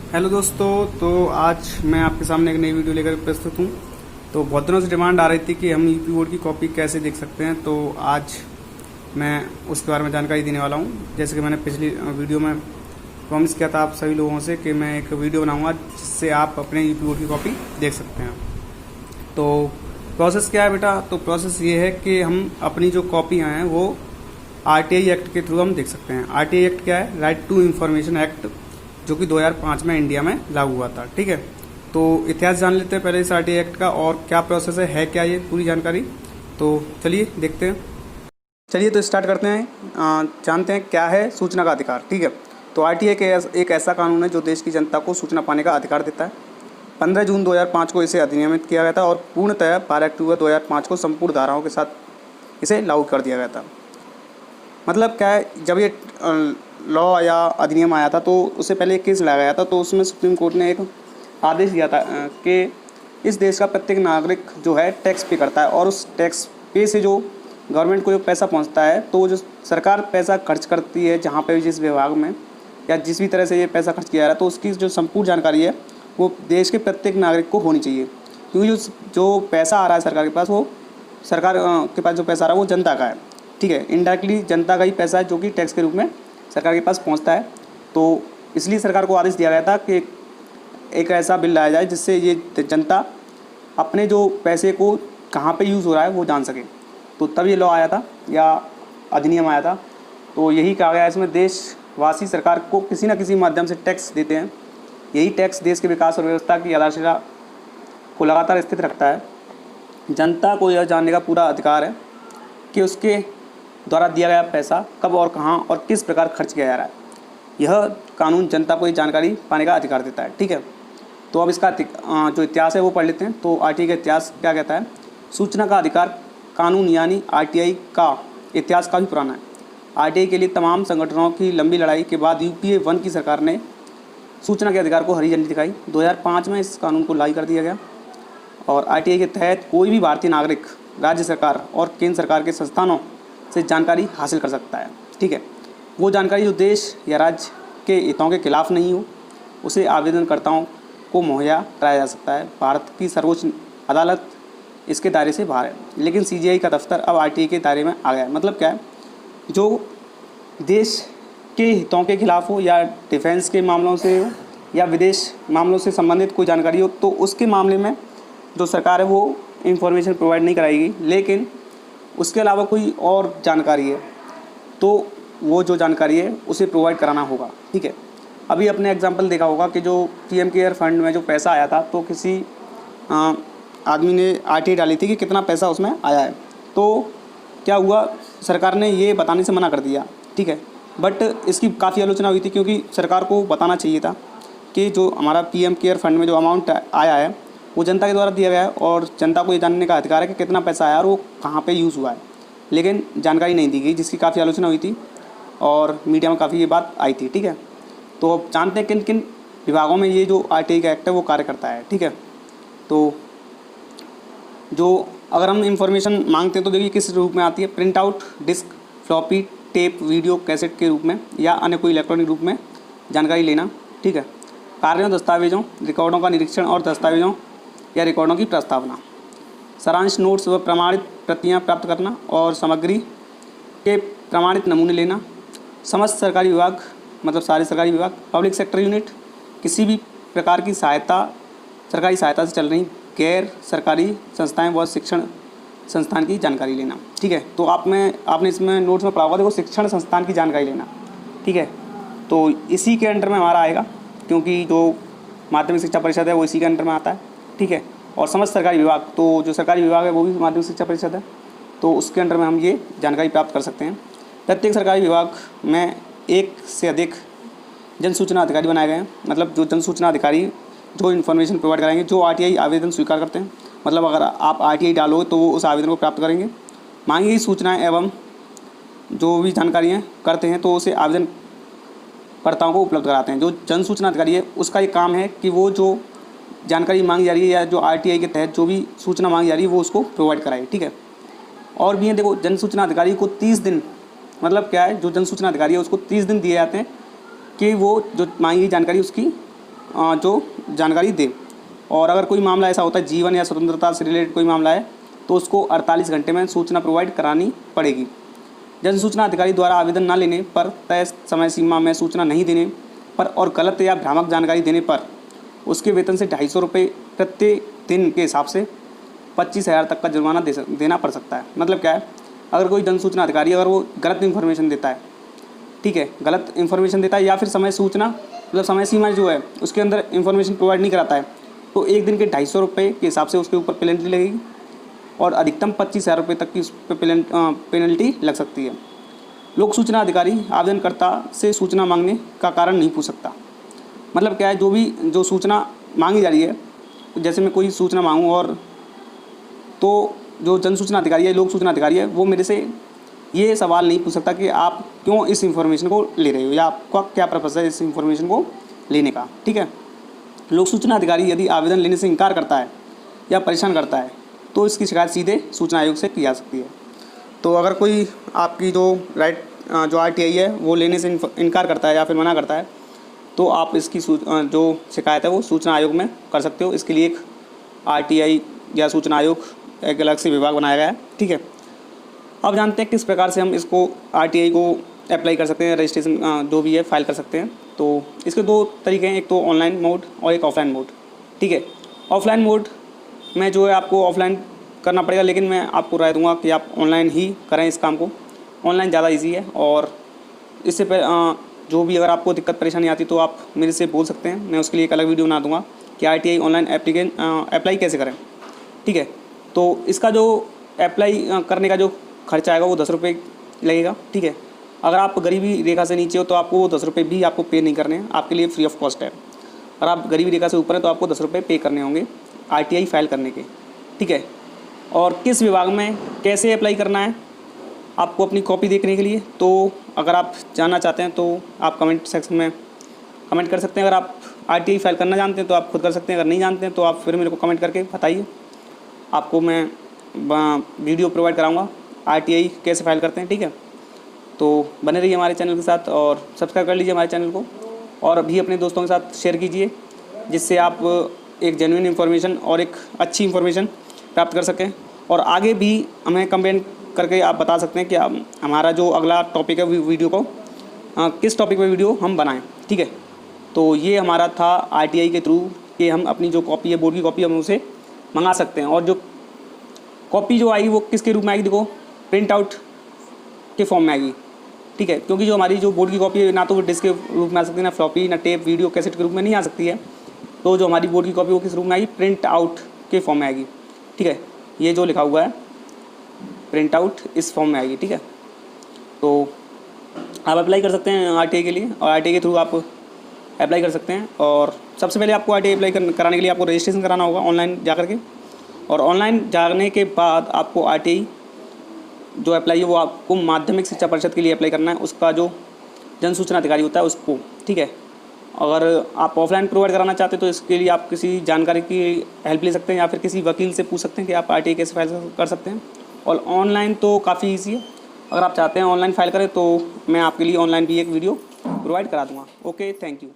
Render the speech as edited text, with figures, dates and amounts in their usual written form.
Hello दोस्तों, तो आज मैं आपके सामने एक नई वीडियो लेकर प्रस्तुत हूँ। तो बहुत दिनों से डिमांड आ रही थी कि हम यूपी बोर्ड की कॉपी कैसे देख सकते हैं, तो आज मैं उसके बारे में जानकारी देने वाला हूँ। जैसे कि मैंने पिछली वीडियो में प्रॉमिस किया था आप सभी लोगों से कि मैं एक वीडियो बनाऊंगा जिससे आप अपने यूपी बोर्ड की कॉपी देख सकते हैं। तो प्रोसेस क्या है बेटा? तो प्रोसेस ये है कि हम अपनी जो कॉपियाँ हैं वो आरटीआई एक्ट के थ्रू हम देख सकते हैं। आरटीआई एक्ट क्या है? राइट टू इंफॉर्मेशन एक्ट, जो कि 2005 में इंडिया में लागू हुआ था। ठीक है, तो इतिहास जान लेते हैं पहले इस आरटीआई एक्ट का और क्या प्रोसेस है क्या ये पूरी जानकारी। तो चलिए देखते हैं। चलिए तो स्टार्ट करते हैं। जानते हैं क्या है सूचना का अधिकार। ठीक है, तो आरटीआई एक ऐसा कानून है जो देश की जनता को सूचना पाने का अधिकार देता है। 15 जून 2005 को इसे अधिनियमित किया गया था और पूर्णतः 12 अक्टूबर 2005 को संपूर्ण धाराओं के साथ इसे लागू कर दिया गया था। मतलब क्या है, जब ये लॉ या अधिनियम आया था तो उससे पहले एक केस लाया गया था, तो उसमें सुप्रीम कोर्ट ने एक आदेश दिया था कि इस देश का प्रत्येक नागरिक जो है टैक्स पे करता है और उस टैक्स पे से जो गवर्नमेंट को जो पैसा पहुंचता है, तो जो सरकार पैसा खर्च करती है जहाँ पे जिस विभाग में या जिस भी तरह से ये पैसा खर्च किया जा रहा है, तो उसकी जो संपूर्ण जानकारी है वो देश के प्रत्येक नागरिक को होनी चाहिए। क्योंकि जो पैसा आ रहा है सरकार के पास, वो सरकार के पास जो पैसा आ रहा है वो जनता का है। ठीक है, इनडायरेक्टली जनता का ही पैसा है जो कि टैक्स के रूप में सरकार के पास पहुंचता है। तो इसलिए सरकार को आदेश दिया गया था कि एक ऐसा बिल लाया जाए जिससे ये जनता अपने जो पैसे को कहाँ पे यूज़ हो रहा है वो जान सके। तो तब ये लॉ आया था या अधिनियम आया था। तो यही कहा गया है इसमें, देशवासी सरकार को किसी न किसी माध्यम से टैक्स देते हैं। यही टैक्स देश के विकास और व्यवस्था की आधारशिला को लगातार स्थित रखता है। जनता को यह जानने का पूरा अधिकार है कि उसके द्वारा दिया गया पैसा कब और कहाँ और किस प्रकार खर्च किया जा रहा है। यह कानून जनता को ये जानकारी पाने का अधिकार देता है। ठीक है, तो अब इसका जो इतिहास है वो पढ़ लेते हैं। तो आरटीआई का इतिहास क्या कहता है? सूचना का अधिकार कानून यानी आरटीआई का इतिहास काफ़ी पुराना है। आरटीआई के लिए तमाम संगठनों की लंबी लड़ाई के बाद यूपीए 1 की सरकार ने सूचना के अधिकार को हरी झंडी दिखाई। 2005 में इस कानून को लागू कर दिया गया और आरटीआई के तहत कोई भी भारतीय नागरिक राज्य सरकार और केंद्र सरकार के संस्थानों से जानकारी हासिल कर सकता है। ठीक है, वो जानकारी जो देश या राज्य के हितों के खिलाफ नहीं हो उसे आवेदनकर्ताओं को मुहैया कराया जा सकता है। भारत की सर्वोच्च अदालत इसके दायरे से बाहर है, लेकिन सीजीआई का दफ्तर अब आरटीआई के दायरे में आ गया है। मतलब क्या है, जो देश के हितों के खिलाफ हो या डिफेंस के मामलों से हो या विदेश मामलों से संबंधित कोई जानकारी हो, तो उसके मामले में जो सरकार है वो इंफॉर्मेशन प्रोवाइड नहीं कराएगी। लेकिन उसके अलावा कोई और जानकारी है तो वो जो जानकारी है उसे प्रोवाइड कराना होगा। ठीक है, अभी अपने एग्जांपल देखा होगा कि जो पीएम केयर फंड में जो पैसा आया था, तो किसी आदमी ने आरटीआई डाली थी कि कितना पैसा उसमें आया है। तो क्या हुआ, सरकार ने ये बताने से मना कर दिया। ठीक है, बट इसकी काफ़ी आलोचना हुई थी क्योंकि सरकार को बताना चाहिए था कि जो हमारा पीएम केयर फंड में जो अमाउंट आया है वो जनता के द्वारा दिया गया है और जनता को ये जानने का अधिकार है कि कितना पैसा आया और वो कहाँ पे यूज़ हुआ है। लेकिन जानकारी नहीं दी गई, जिसकी काफ़ी आलोचना हुई थी और मीडिया में काफ़ी ये बात आई थी। ठीक है, तो अब जानते हैं किन किन विभागों में ये जो आरटीआई का एक्ट है वो कार्य करता है। ठीक है, तो जो अगर हम इंफॉर्मेशन मांगते हैं तो देखिए किस रूप में आती है। Print out, disk, floppy, tape, video cassette के रूप में या अन्य कोई इलेक्ट्रॉनिक रूप में जानकारी लेना। ठीक है, कार्यों, दस्तावेजों, रिकॉर्डों का निरीक्षण और दस्तावेजों या रिकॉर्डों की प्रस्तावना, सारांश, नोट्स व प्रमाणित प्रतियां प्राप्त करना और सामग्री के प्रमाणित नमूने लेना। समस्त सरकारी विभाग, मतलब सारे सरकारी विभाग, पब्लिक सेक्टर यूनिट, किसी भी प्रकार की सहायता, सरकारी सहायता से चल रही गैर सरकारी संस्थाएं व शिक्षण संस्थान की जानकारी लेना। ठीक है, तो आपने इसमें नोट्स में पढ़ा होगा, देखो शिक्षण संस्थान की जानकारी लेना। ठीक है, तो इसी के अंडर में हमारा आएगा क्योंकि जो माध्यमिक शिक्षा परिषद है वो इसी के अंडर में आता है। ठीक है, और समस्त सरकारी विभाग, तो जो सरकारी विभाग है वो भी माध्यमिक शिक्षा परिषद है, तो उसके अंडर में हम ये जानकारी प्राप्त कर सकते हैं। प्रत्येक सरकारी विभाग में एक से अधिक जन सूचना अधिकारी बनाए गए हैं। मतलब जो जन सूचना अधिकारी जो इन्फॉर्मेशन प्रोवाइड कराएंगे, जो आरटीआई आवेदन स्वीकार करते हैं, मतलब अगर आप आरटीआई डालोगे तो वो उस आवेदन को प्राप्त करेंगे। मांगी गई सूचनाएँ एवं जो भी जानकारियाँ करते हैं तो उसे आवेदनकर्ताओं को उपलब्ध कराते हैं। जो जन सूचना अधिकारी है उसका ये काम है कि वो जो जानकारी मांगी जा रही है या जो आरटीआई के तहत जो भी सूचना मांगी जा रही है वो उसको प्रोवाइड कराए। ठीक है, और भी है, देखो जन सूचना अधिकारी को 30 दिन, मतलब क्या है, जो जन सूचना अधिकारी है उसको 30 दिन दिए जाते हैं कि वो जो मांगी गई जानकारी उसकी जो जानकारी दे। और अगर कोई मामला ऐसा होता है जीवन या स्वतंत्रता से रिलेटेड कोई मामला है तो उसको 48 घंटे में सूचना प्रोवाइड करानी पड़ेगी। जन सूचना अधिकारी द्वारा आवेदन न लेने पर, तय समय सीमा में सूचना नहीं देने पर और गलत या भ्रामक जानकारी देने पर उसके वेतन से 250 रुपये प्रति दिन के हिसाब से 25,000 तक का जुर्माना देना पड़ सकता है। मतलब क्या है, अगर कोई जन सूचना अधिकारी अगर वो गलत इन्फॉर्मेशन देता है, ठीक है, गलत इन्फॉर्मेशन देता है या फिर समय सूचना मतलब समय सीमा जो है उसके अंदर इन्फॉर्मेशन प्रोवाइड नहीं कराता है, तो एक दिन के 250 रुपये के हिसाब से उसके ऊपर पेनल्टी लगेगी और अधिकतम 25,000 रुपये तक की उस पर पेनल्टी लग सकती है। लोक सूचना अधिकारी आवेदनकर्ता से सूचना मांगने का कारण नहीं पूछ सकता। मतलब क्या है, जो सूचना मांगी जा रही है, जैसे मैं कोई सूचना मांगूँ और तो जो जन सूचना अधिकारी है, लोक सूचना अधिकारी है, वो मेरे से ये सवाल नहीं पूछ सकता कि आप क्यों इस इन्फॉर्मेशन को ले रहे हो या आपका क्या पर्पस है इस इन्फॉर्मेशन को लेने का। ठीक है, लोक सूचना अधिकारी यदि आवेदन लेने से इनकार करता है या परेशान करता है तो इसकी शिकायत सीधे सूचना आयोग से की जा सकती है। तो अगर कोई आपकी जो RTI है वो लेने से इनकार करता है या फिर मना करता है तो आप इसकी जो शिकायत है वो सूचना आयोग में कर सकते हो। इसके लिए एक RTI या सूचना आयोग एक अलग से विभाग बनाया गया है। ठीक है, अब जानते हैं किस प्रकार से हम इसको RTI को अप्लाई कर सकते हैं, रजिस्ट्रेशन जो भी है फाइल कर सकते हैं। तो इसके दो तरीके हैं, एक तो ऑनलाइन मोड और एक ऑफलाइन मोड। ठीक है, ऑफलाइन मोड में जो है आपको ऑफलाइन करना पड़ेगा, लेकिन मैं आपको राय दूंगा कि आप ऑनलाइन ही करें इस काम को। ऑनलाइन ज़्यादा इजी है और इससे जो भी अगर आपको दिक्कत परेशानी आती तो आप मेरे से बोल सकते हैं, मैं उसके लिए एक अलग वीडियो बना दूंगा कि RTI ऑनलाइन अप्लाई कैसे करें। ठीक है, तो इसका जो अप्लाई करने का जो खर्चा आएगा वो 10 रुपये लगेगा। ठीक है, अगर आप गरीबी रेखा से नीचे हो तो आपको वो 10 रुपये भी आपको पे नहीं करने हैं, आपके लिए फ्री ऑफ कॉस्ट है। अगर आप गरीबी रेखा से ऊपर हैं तो आपको 10 रुपये पे करने होंगे RTI फाइल करने के। ठीक है, और किस विभाग में कैसे अप्लाई करना है आपको अपनी कॉपी देखने के लिए, तो अगर आप जानना चाहते हैं तो आप कमेंट सेक्शन में कमेंट कर सकते हैं। अगर आप RTI फाइल करना जानते हैं तो आप खुद कर सकते हैं, अगर नहीं जानते हैं तो आप फिर मेरे को कमेंट करके बताइए, आपको मैं वीडियो प्रोवाइड कराऊंगा RTI कैसे फाइल करते हैं। ठीक है, तो बने रहिए हमारे चैनल के साथ और सब्सक्राइब कर लीजिए हमारे चैनल को और भी अपने दोस्तों के साथ शेयर कीजिए, जिससे आप एक जेन्युइन इन्फॉर्मेशन और एक अच्छी इन्फॉर्मेशन प्राप्त कर सकें। और आगे भी हमें कमेंट करके आप बता सकते हैं कि हमारा जो अगला टॉपिक है वीडियो को किस टॉपिक पे वीडियो हम बनाएं। ठीक है, तो ये हमारा था RTI के थ्रू कि हम अपनी जो कॉपी है, बोर्ड की कॉपी, हम उसे मंगा सकते हैं। और जो कॉपी जो आएगी वो किसके रूप में आएगी, देखो प्रिंट आउट के फॉर्म में आएगी। ठीक है, क्योंकि जो हमारी जो बोर्ड की कॉपी है ना तो वो डिस्क के रूप में आ सकती है, ना फ्लॉपी, ना टेप, वीडियो कैसेट के रूप में नहीं आ सकती है। तो जो हमारी बोर्ड की कॉपी वो किस रूप में आएगी, प्रिंट आउट के फॉर्म में आएगी। ठीक है, ये जो लिखा हुआ है प्रिंट आउट इस फॉर्म में आएगी। ठीक है, तो आप अप्लाई कर सकते हैं RTI के लिए और RTI के थ्रू आप अप्लाई कर सकते हैं। और सबसे पहले आपको RTI अप्लाई कराने के लिए आपको रजिस्ट्रेशन कराना होगा ऑनलाइन जा करके, और ऑनलाइन जाने के बाद आपको RTI जो अप्लाई है वो आपको माध्यमिक शिक्षा परिषद के लिए अप्लाई करना है, उसका जो जन सूचना अधिकारी होता है उसको। ठीक है, अगर आप ऑफलाइन प्रोवाइड कराना चाहते हैं तो इसके लिए आप किसी जानकारी की हेल्प ले सकते हैं या फिर किसी वकील से पूछ सकते हैं कि आप RTI कैसे फाइल कर सकते हैं। और ऑनलाइन तो काफ़ी ईजी है, अगर आप चाहते हैं ऑनलाइन फाइल करें तो मैं आपके लिए ऑनलाइन भी एक वीडियो प्रोवाइड करा दूँगा। Okay, thank you.